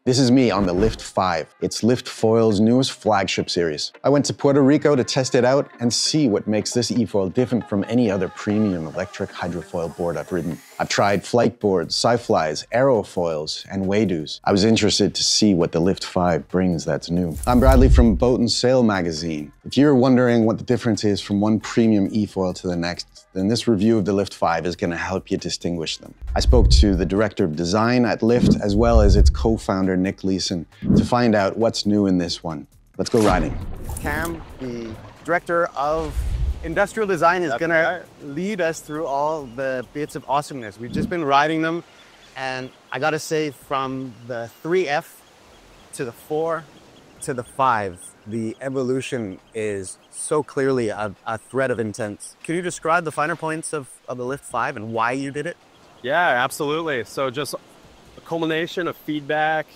This is me on the LIFT5. It's LIFTFoil's newest flagship series. I went to Puerto Rico to test it out and see what makes this eFoil different from any other premium electric hydrofoil board I've ridden. I've tried flight boards, sci-flies, aerofoils, and wadoos. I was interested to see what the LIFT5 brings that's new. I'm Bradley from Boat and Sail magazine. If you're wondering what the difference is from one premium eFoil to the next, then this review of the LIFT5 is going to help you distinguish them. I spoke to the director of design at Lift as well as its co-founder Nick Leeson to find out what's new in this one. Let's go riding. Cam, the director of industrial design, is going to lead us through all the bits of awesomeness. We've just been riding them, and I got to say, from the 3F to the 4 to the 5, the evolution is so clearly a thread of intent. Can you describe the finer points of the LIFT5 and why you did it? Yeah, absolutely. So just a culmination of feedback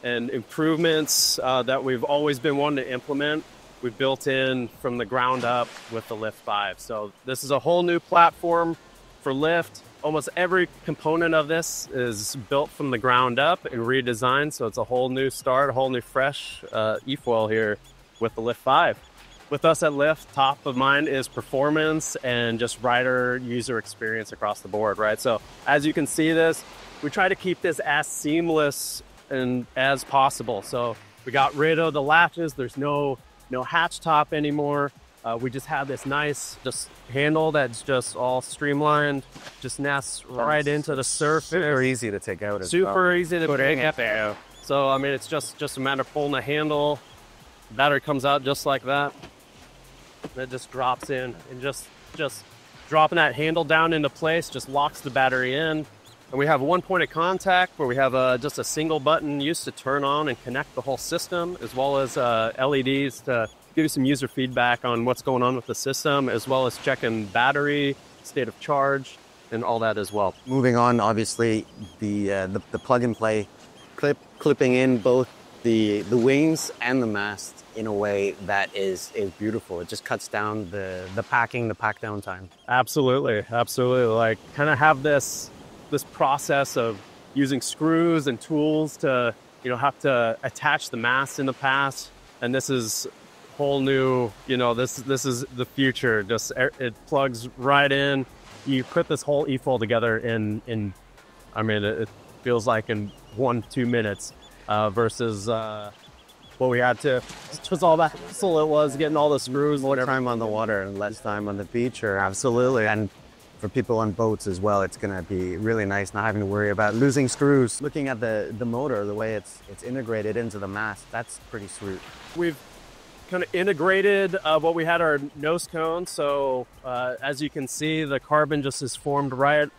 and improvements that we've always been wanting to implement. We've built in from the ground up with the LIFT5. So this is a whole new platform for Lift. Almost every component of this is built from the ground up and redesigned. So it's a whole new start, a whole new fresh eFoil here with the LIFT5. With us at Lift, top of mind is performance and just rider user experience across the board, right? So as you can see this, we try to keep this as seamless and as possible. So we got rid of the latches. There's no hatch top anymore. We just have this nice just handle that's just all streamlined, just nests right into the surface. Super easy to take out. Super easy to take out. So I mean, it's just a matter of pulling the handle. The battery comes out just like that. It just drops in, and just dropping that handle down into place just locks the battery in. And we have one point of contact where we have just a single button used to turn on and connect the whole system, as well as LEDs to give you some user feedback on what's going on with the system, as well as checking battery, state of charge, and all that as well. Moving on, obviously, the plug and play, clipping in both the wings and the mast in a way that is beautiful. It just cuts down the pack down time. Absolutely. Like kind of have this process of using screws and tools to, have to attach the mast in the past. And this is whole new, this is the future. Just it plugs right in. You put this whole eFoil together in I mean, it feels like in 1-2 minutes versus what we had to, it was all that hassle it was getting all the screws. More time on the water and less time on the beach, or absolutely. And for people on boats as well, it's going to be really nice not having to worry about losing screws. Looking at the motor, the way it's integrated into the mast, that's pretty sweet. We've kind of integrated what we had our nose cone. So as you can see, the carbon just is formed right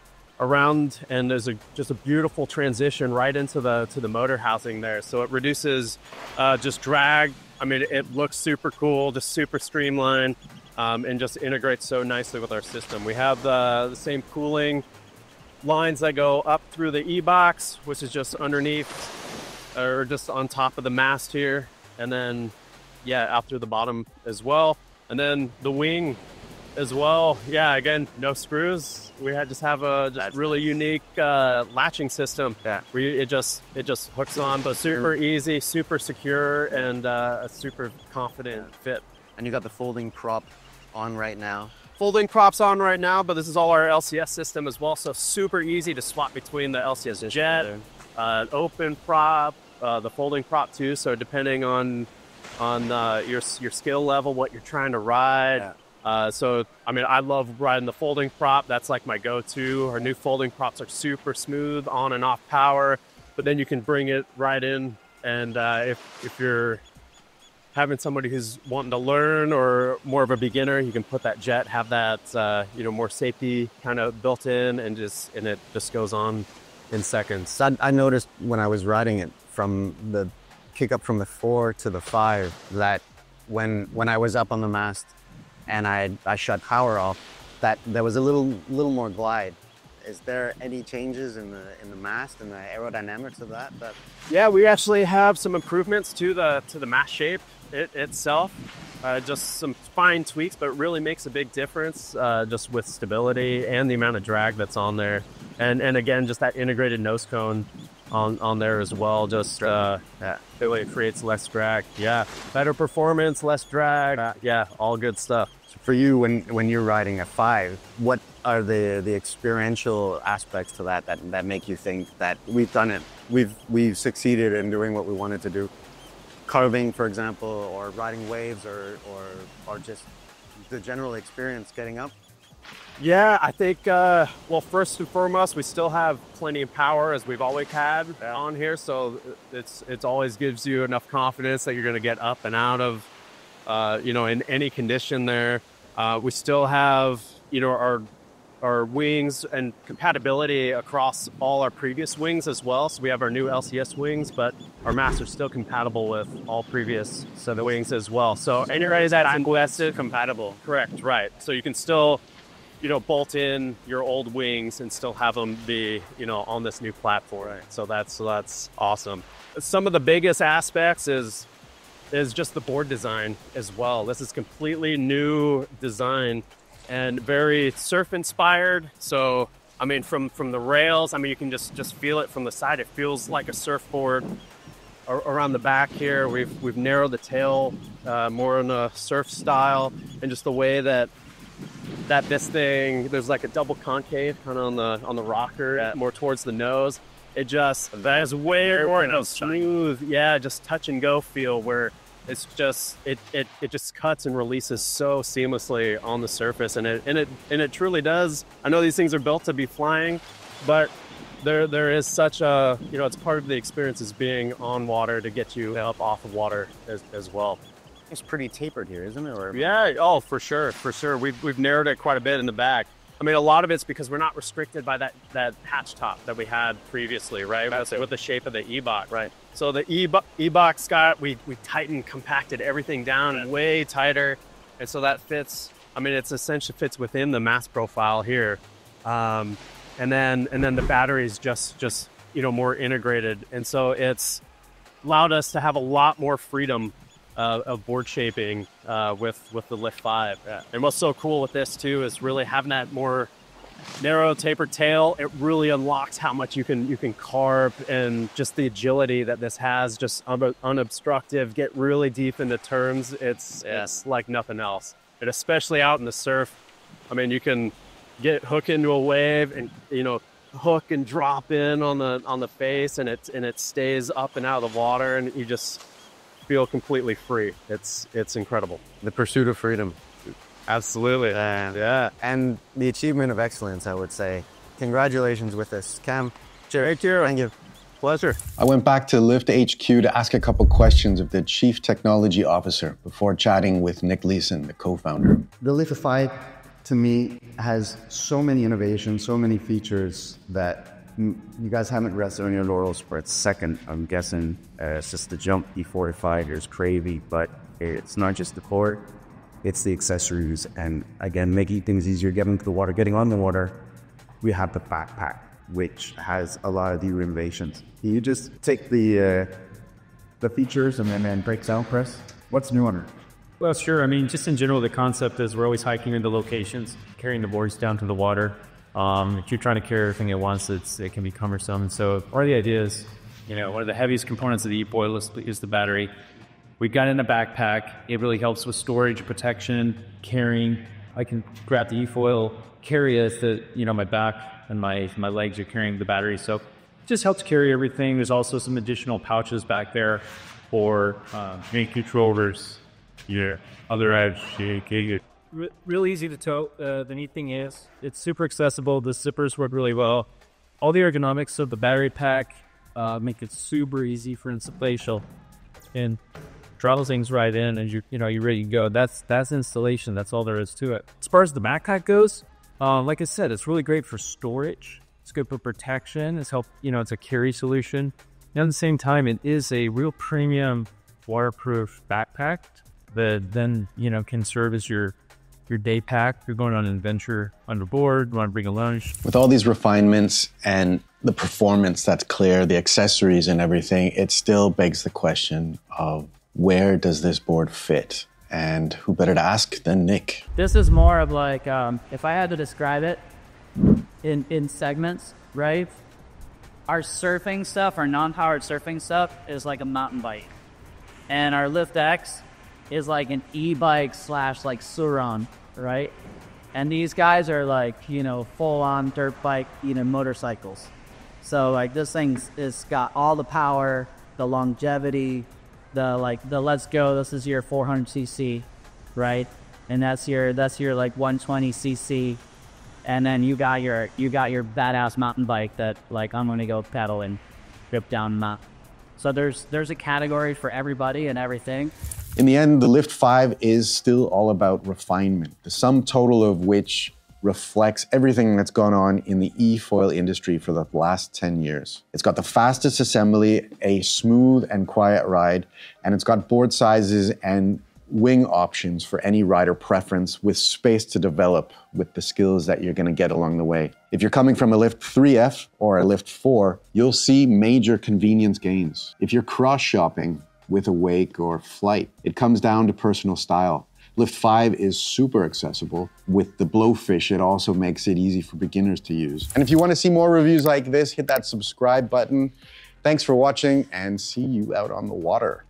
around, and there's just a beautiful transition right into the motor housing there. So it reduces just drag. I mean, it looks super cool, just super streamlined. And just integrates so nicely with our system. We have the same cooling lines that go up through the E-box, which is just underneath or just on top of the mast here. And then, out through the bottom as well. And then the wing as well. Yeah, again, no screws. We just have a really unique latching system. Yeah. It just hooks on, but super easy, super secure, and a super confident fit. And you got the folding prop on right now. Folding props on right now, but this is all our LCS system as well, so super easy to swap between the LCS jet, open prop, the folding prop too. So depending on your skill level, what you're trying to ride. Yeah. So I mean, I love riding the folding prop. That's like my go-to. Our new folding props are super smooth, on and off power, but then you can bring it right in. And if you're having somebody who's wanting to learn or more of a beginner, you can put that jet, have that more safety kind of built in, and it just goes on in seconds. I noticed when I was riding it from the kick up from the 4 to the 5 that when I was up on the mast and I shut power off, that there was a little more glide. Is there any changes in the mast and the aerodynamics of that? Yeah, we actually have some improvements to the mast shape itself. Just some fine tweaks, but it really makes a big difference just with stability and the amount of drag that's on there. And again, just that integrated nose cone on there as well. Just it really creates less drag. Yeah, better performance, less drag. Yeah, all good stuff. So for you, when you're riding a 5, what are the experiential aspects to that make you think that we've done it? We've succeeded in doing what we wanted to do? Carving, for example, or riding waves, or just the general experience getting up? Yeah, I think, well, first and foremost, we still have plenty of power as we've always had on here. So it's always gives you enough confidence that you're going to get up and out of, in any condition there. We still have, our wings and compatibility across all our previous wings as well. So we have our new LCS wings, but our Master's still compatible with all previous set of wings as well. So And you're right, that unbiased compatible. Correct, right. So you can still, bolt in your old wings and still have them be, on this new platform. Right. So that's awesome. Some of the biggest aspects is just the board design as well. This is completely new design and very surf inspired. So, I mean, from the rails, I mean, you can just feel it from the side. It feels like a surfboard. Around the back here, we've narrowed the tail more in a surf style, and just the way that this thing, there's like a double concave kind of on the rocker, more towards the nose. That is way more smooth. Yeah, just touch and go feel where it's just it just cuts and releases so seamlessly on the surface, and it truly does. I know these things are built to be flying, but there is such a, it's part of the experience is being on water to get you up off of water as well. It's pretty tapered here, isn't it? Yeah, oh, for sure. We've narrowed it quite a bit in the back. I mean, a lot of it's because we're not restricted by that hatch top that we had previously, right? With the shape of the E-box. Right. So the E-box we tightened, compacted everything down way tighter. And so that fits, I mean, it's essentially fits within the mass profile here. And then the battery's just more integrated. And so it's allowed us to have a lot more freedom of board shaping with the LIFT5. Yeah. And what's so cool with this too is really having that more narrow tapered tail. It really unlocks how much you can carve, and just the agility that this has, just unobstructed, get really deep into turns. It's like nothing else. And especially out in the surf, I mean, you can hook into a wave and hook and drop in on the face, and it stays up and out of the water, and you just feel completely free. It's incredible. The pursuit of freedom. Absolutely. Yeah. And the achievement of excellence, I would say. Congratulations with this, Cam. Cheers. Thank you. Pleasure. I went back to Lift HQ to ask a couple questions of the Chief Technology Officer before chatting with Nick Leeson, the co-founder. The LIFT5, to me, has so many innovations, so many features that you guys haven't rested on your laurels for a second. I'm guessing it's just the jump E45 is crazy, but it's not just the core, it's the accessories. And again, making things easier, getting to the water, getting on the water. We have the backpack, which has a lot of new innovations. Can you just take the features and then break down, Chris? What's new on it? Well, sure. I mean, just in general, the concept is we're always hiking into locations, carrying the boards down to the water. If you're trying to carry everything at once, it can be cumbersome. And so part of the idea is, one of the heaviest components of the eFoil is the battery. We've got it in a backpack. It really helps with storage, protection, carrying. I can grab the eFoil, carry it, my back and my legs are carrying the battery. So it just helps carry everything. There's also some additional pouches back there for main controllers. Yeah, other edge, real easy to tow. The neat thing is it's super accessible. The zippers work really well. All the ergonomics of the battery pack make it super easy for installation, and draw those things right in, and you're ready to go. That's installation. That's all there is to it. As far as the backpack goes, like I said, it's really great for storage. It's good for protection. It's it's a carry solution. And at the same time, it is a real premium waterproof backpack that then can serve as your day pack. You're going on an adventure on the board, you want to bring a lunch. With all these refinements and the performance that's clear, the accessories and everything, it still begs the question of where does this board fit? And who better to ask than Nick? This is more of like, if I had to describe it in segments, right? our surfing stuff, our non-powered surfing stuff is like a mountain bike. And our Lift X is like an e-bike slash like Suron, right? And these guys are like, you know, full on dirt bike, you know, motorcycles. So like this thing's is got all the power, the longevity, the let's go, this is your 400cc, right? And that's your like 120cc. And then you got your badass mountain bike that like I'm gonna go pedal and rip down mountain. So there's a category for everybody and everything. In the end, the LIFT5 is still all about refinement, the sum total of which reflects everything that's gone on in the eFoil industry for the last 10 years. It's got the fastest assembly, a smooth and quiet ride, and it's got board sizes and wing options for any rider preference with space to develop with the skills that you're going to get along the way. If you're coming from a LIFT3F or a LIFT4, you'll see major convenience gains. If you're cross-shopping with a wake or flight, it comes down to personal style. LIFT5 is super accessible. With the blowfish, it also makes it easy for beginners to use. And if you want to see more reviews like this, hit that subscribe button. Thanks for watching and see you out on the water.